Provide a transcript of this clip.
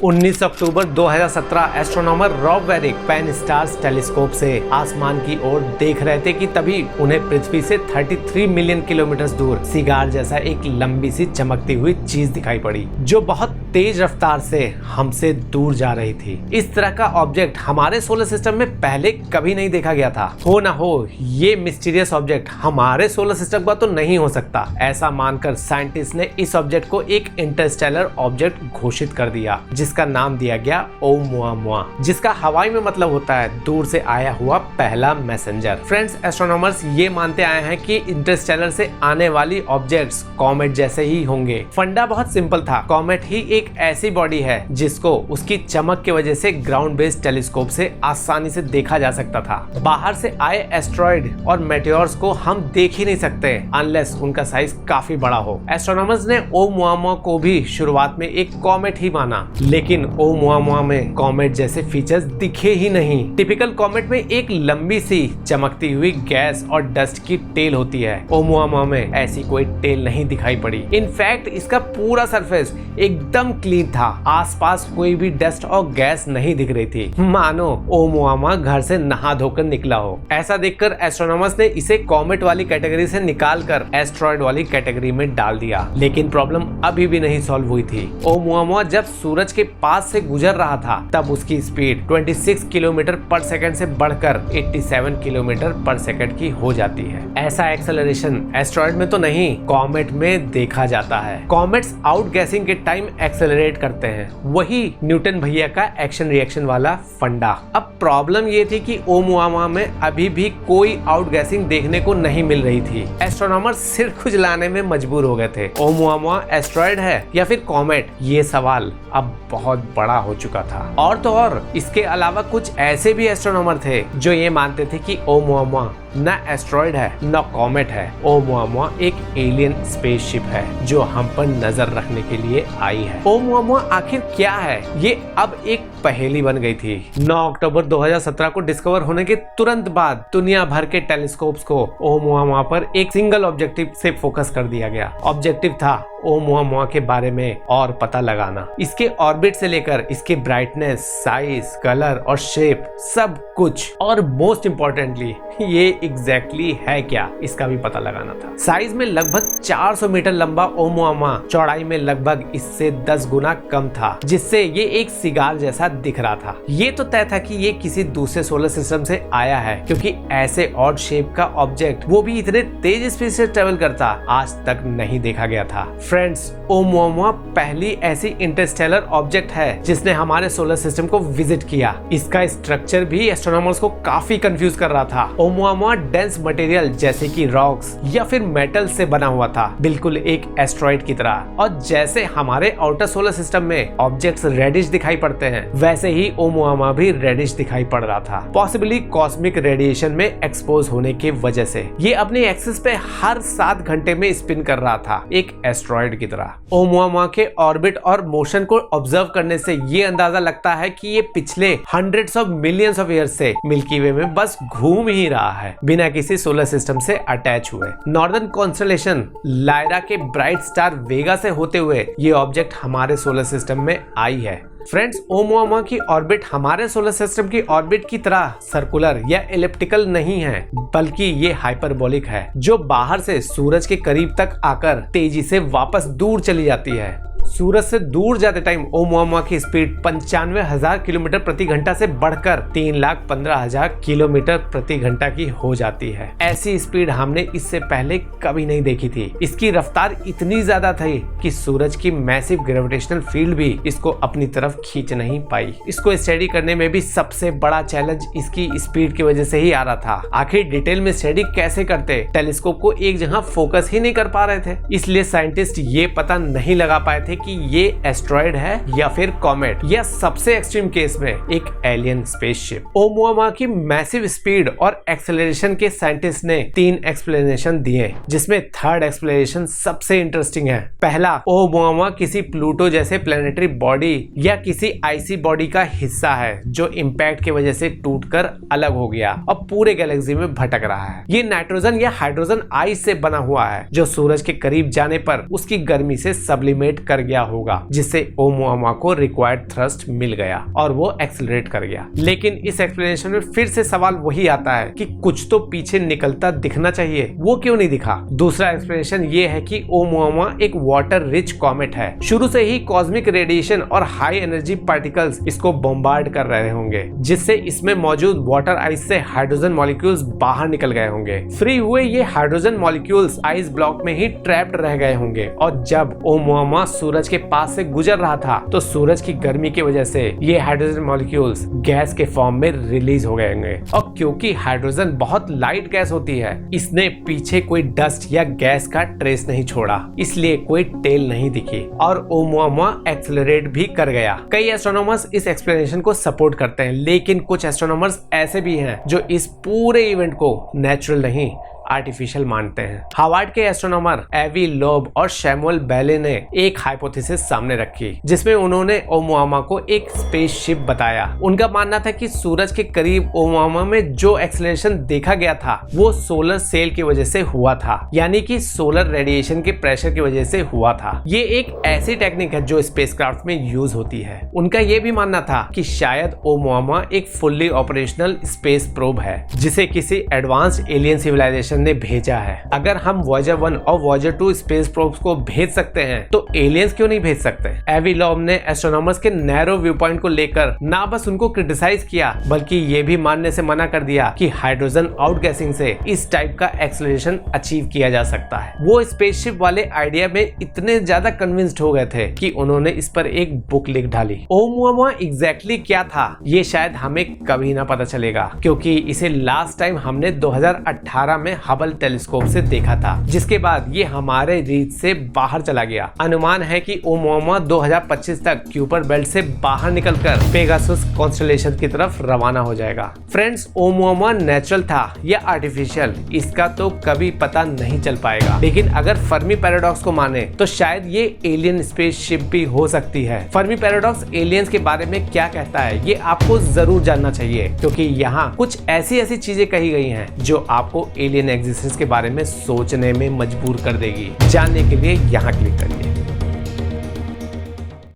19 अक्टूबर 2017 astronomer Rob Weryk Pan STARRS telescope से आसमान की ओर देख रहे थे कि तभी उन्हें पृथ्वी से 33 मिलियन किलोमीटर दूर सिगार जैसा एक लंबी सी चमकती हुई चीज दिखाई पड़ी जो बहुत तेज रफ्तार से हमसे दूर जा रही थी। इस तरह का ऑब्जेक्ट हमारे सोलर सिस्टम में पहले कभी नहीं देखा गया था। हो ना हो ये मिस्टीरियस ऑब्जेक्ट हमारे सोलर सिस्टम का तो नहीं हो सकता। ऐसा मानकर साइंटिस्ट ने इस ऑब्जेक्ट को एक इंटरस्टेलर ऑब्जेक्ट घोषित कर दिया जिसका नाम दिया गया ओumuamua, जिसका हवाई में मतलब होता है दूर से आया हुआ पहला मैसेंजर। फ्रेंड्स, एस्ट्रोनॉमर्स ये मानते आए हैं कि इंटरस्टेलर से आने वाली ऑब्जेक्ट्स कॉमेट जैसे ही होंगे। फंडा बहुत सिंपल था। कॉमेट ही एक ऐसी बॉडी है जिसको उसकी चमक की वजह से ग्राउंड बेस्ड टेलीस्कोप से आसानी से देखा जा सकता था। बाहर से आए एस्ट्रॉइड और मेटेओर्स को हम देख ही नहीं सकते अनलेस उनका साइज काफी बड़ा हो। एस्ट्रोनॉमर्स ने ओumuamua को भी शुरुआत में एक कॉमेट ही माना, लेकिन ओumuamua में कॉमेट जैसे फीचर्स दिखे ही नहीं। टिपिकल कॉमेट में एक लंबी सी चमकती हुई गैस और डस्ट की टेल होती है। ओumuamua में ऐसी कोई टेल नहीं दिखाई पड़ी। इनफैक्ट इसका पूरा सरफेस एकदम क्लीन था। आसपास कोई भी डस्ट और गैस नहीं दिख रही थी, मानो ओumuamua घर से नहा धोकर निकला हो। ऐसा देखकर एस्ट्रोनॉमर्स ने इसे कॉमेट वाली कैटेगरी से निकालकर एस्ट्रॉइड वाली कैटेगरी में डाल दिया। लेकिन प्रॉब्लम अभी भी नहीं सॉल्व हुई थी। ओumuamua जब सूरज के पास से गुजर रहा था तब उसकी स्पीड 26 किलोमीटर पर सेकंड से बढ़कर 87 किलोमीटर पर सेकंड की हो जाती है। ऐसा एक्सेलरेशन एस्ट्रॉइड में तो नहीं, कॉमेट में देखा जाता है। कॉमेट्स आउटगैसिंग के टाइम एक्सेलरेट करते हैं, वही न्यूटन भैया का एक्शन रिएक्शन वाला फंडा। अब प्रॉब्लम ये थी कि ओumuamua में अभी भी कोई आउटगैसिंग देखने को नहीं मिल रही थी। एस्ट्रोनॉमर सिर खुजलाने में मजबूर हो गए थे। ओumuamua एस्ट्रॉइड है या फिर कॉमेट, ये सवाल अब बहुत बड़ा हो चुका था। और तो और इसके अलावा कुछ ऐसे भी एस्ट्रोनॉमर थे जो ये मानते थे कि ओumuamua न एस्ट्रॉइड है न कॉमेट है। ओumuamua एक एलियन स्पेसशिप है जो हम पर नजर रखने के लिए आई है। ओumuamua आखिर क्या है, ये अब एक पहेली बन गई थी। 9 अक्टूबर 2017 को डिस्कवर होने के तुरंत बाद दुनिया भर के टेलीस्कोप्स को ओumuamua पर एक सिंगल ऑब्जेक्टिव से फोकस कर दिया गया। ऑब्जेक्टिव था ओumuamua के बारे में और पता लगाना, इसके ऑर्बिट से लेकर इसके ब्राइटनेस, साइज, कलर और शेप, सब कुछ। और मोस्ट इम्पोर्टेंटली ये एग्जैक्टली है क्या, इसका भी पता लगाना था। साइज में लगभग 400 मीटर लंबा ओumuamua चौड़ाई में लगभग इससे 10 गुना कम था, जिससे ये एक सिगार जैसा दिख रहा था। ये तो तय था कि ये किसी दूसरे सोलर सिस्टम से आया है, क्योंकि ऐसे ऑड शेप का ऑब्जेक्ट, वो भी इतने तेज स्पीड से ट्रेवल करता, आज तक नहीं देखा गया था। फ्रेंड्स, ओumuamua पहली ऐसी इंटरस्टेलर ऑब्जेक्ट है जिसने हमारे सोलर सिस्टम को विजिट किया। इसका स्ट्रक्चर भी एस्ट्रोनॉमर्स को काफी कंफ्यूज कर रहा था। ओumuamua डेंस मटेरियल जैसे कि रॉक्स या फिर मेटल से बना हुआ था, बिल्कुल एक एस्ट्रॉइड की तरह। और जैसे हमारे आउटर सोलर सिस्टम में ऑब्जेक्ट्स रेडिश दिखाई पड़ते हैं, वैसे ही ओumuamua भी रेडिश दिखाई पड़ रहा था, पॉसिबली कॉस्मिक रेडिएशन में एक्सपोज होने की वजह से। ये अपने एक्सिस पे हर 7 घंटे में स्पिन कर रहा था, एक एस्ट्रॉइड की तरह। ओumuamua के ऑर्बिट और मोशन को ऑब्जर्व करने से ये अंदाजा लगता है कि ये पिछले hundreds of millions of years से मिल्की वे में बस घूम ही रहा है, बिना किसी सोलर सिस्टम से अटैच हुए। नॉर्दर्न कॉन्स्टेलेशन लायरा के ब्राइट स्टार वेगा से होते हुए ये ऑब्जेक्ट हमारे सोलर सिस्टम में आई है। फ्रेंड्स, ओumuamua की ऑर्बिट हमारे सोलर सिस्टम की ऑर्बिट की तरह सर्कुलर या एलिप्टिकल नहीं है, बल्कि ये हाइपरबोलिक है, जो बाहर से सूरज के करीब तक आकर तेजी से वापस दूर चली जाती है। सूरज से दूर जाते टाइम ओumuamua की स्पीड 95,000 किलोमीटर प्रति घंटा से बढ़कर 3,15,000 किलोमीटर प्रति घंटा की हो जाती है। ऐसी स्पीड हमने इससे पहले कभी नहीं देखी थी। इसकी रफ्तार इतनी ज्यादा थी कि सूरज की मैसिव ग्रेविटेशनल फील्ड भी इसको अपनी तरफ खींच नहीं पाई। इसको स्टडी करने में भी सबसे बड़ा चैलेंज इसकी स्पीड की वजह से ही आ रहा था। आखिर डिटेल में स्टडी कैसे करते, टेलीस्कोप को एक जगह फोकस ही नहीं कर पा रहे थे, इसलिए साइंटिस्ट ये पता नहीं लगा पाए थे कि ये एस्ट्रॉइड है या फिर कॉमेट, या सबसे एक्सट्रीम केस में एक एलियन स्पेसशिप। ओumuamua की मैसिव स्पीड और एक्सेलरेशन के साइंटिस्ट ने 3 एक्सप्लेनेशन दिए, जिसमें थर्ड एक्सप्लेनेशन सबसे इंटरेस्टिंग है। पहला, ओumuamua किसी प्लूटो जैसे प्लेनेटरी बॉडी या किसी आईसी बॉडी का हिस्सा है जो इम्पैक्ट की वजह से टूटकर अलग हो गया और पूरे गैलेक्सी में भटक रहा है। ये नाइट्रोजन या हाइड्रोजन आइस से बना हुआ है जो सूरज के करीब जाने पर उसकी गर्मी से सब्लिमेट कर गया होगा, जिससे ओमुआमा को रिक्वायर्ड थ्रस्ट मिल गया और वो एक्सेलरेट कर गया। लेकिन इस एक्सप्लेनेशन में फिर से सवाल वही आता है कि कुछ तो पीछे निकलता दिखना चाहिए, वो क्यों नहीं दिखा। दूसरा एक्सप्लेनेशन ये है कि ओमुआमा एक वाटर रिच कॉमेट है। शुरू से ही कॉस्मिक रेडिएशन और हाई एनर्जी पार्टिकल्स इसको बॉम्बार्ड कर रहे होंगे, जिससे इसमें मौजूद वाटर आइस से हाइड्रोजन मॉलिक्यूल्स बाहर निकल गए होंगे। फ्री हुए ये हाइड्रोजन मॉलिक्यूल्स आइस ब्लॉक में ही ट्रैप्ड रह गए होंगे और जब ओमुआमा सूरज के पास से गुजर रहा था तो सूरज की गर्मी की वजह से ये हाइड्रोजन मॉलिक्यूल्स गैस के फॉर्म में रिलीज हो गए होंगे। और क्योंकि हाइड्रोजन बहुत लाइट गैस होती है, इसने पीछे कोई डस्ट या गैस का ट्रेस नहीं छोड़ा, इसलिए कोई टेल नहीं दिखी और ओमुआमा एक्सेलरेट भी कर गया। कई एस्ट्रोनॉमर्स इस एक्सप्लेनेशन को सपोर्ट करते हैं, लेकिन कुछ एस्ट्रोनॉमर्स ऐसे भी हैं जो इस पूरे इवेंट को नेचुरल नहीं आर्टिफिशियल मानते हैं। हार्वर्ड के एस्ट्रोनॉमर एवी लोब और शैमुअल बेले ने एक हाइपोथेसिस सामने रखी, जिसमें उन्होंने ओमुआमा को एक स्पेसशिप बताया। उनका मानना था कि सूरज के करीब ओमुआमा में जो एक्सेलरेशन देखा गया था वो सोलर सेल की वजह से हुआ था, यानी कि सोलर रेडिएशन के प्रेशर की वजह से हुआ था। ये एक ऐसी टेक्निक है जो स्पेसक्राफ्ट में यूज होती है। उनका ये भी मानना था कि शायद ओमुआमा एक फुल्ली ऑपरेशनल स्पेस प्रोब है, जिसे किसी एडवांस्ड एलियन सिविलाइजेशन ने भेजा है। अगर हम वॉयेजर 1 और वॉयेजर 2 स्पेस प्रोब्स को भेज सकते हैं तो एलियंस क्यों नहीं भेज सकते। एवी लॉब ने एस्ट्रोनॉमर्स के नैरो व्यू पॉइंट को लेकर ना बस उनको क्रिटिसाइज किया, बल्कि ये भी मानने से मना कर दिया कि हाइड्रोजन आउटगैसिंग से इस टाइप का एक्सेलरेशन अचीव किया जा सकता है। वो स्पेसशिप वाले आइडिया में इतने ज्यादा कन्विंस्ड हो गए थे कि उन्होंने इस पर एक बुक लिख डाली। ओमुआमा एग्जैक्टली क्या था ये शायद हमें कभी ना पता चलेगा, क्योंकि इसे लास्ट टाइम हमने 2018 में हबल टेलीस्कोप से देखा था, जिसके बाद ये हमारे रीच से बाहर चला गया। अनुमान है कि ओमुआमा 2025 तक क्यूपर बेल्ट से बाहर निकलकर पेगासस कॉन्स्टेलेशन की तरफ रवाना हो जाएगा। फ्रेंड्स, ओमुआमा नेचुरल था या आर्टिफिशियल, इसका तो कभी पता नहीं चल पाएगा, लेकिन अगर फर्मी पैराडॉक्स को माने तो शायद ये एलियन स्पेसशिप भी हो सकती है। फर्मी पैराडॉक्स एलियंस के बारे में क्या कहता है ये आपको जरूर जानना चाहिए, क्योंकि यहाँ कुछ ऐसी चीजें कही गई हैं जो आपको एलियन एग्जिस्टेंस के बारे में सोचने में मजबूर कर देगी। जानने के लिए यहाँ क्लिक करिए।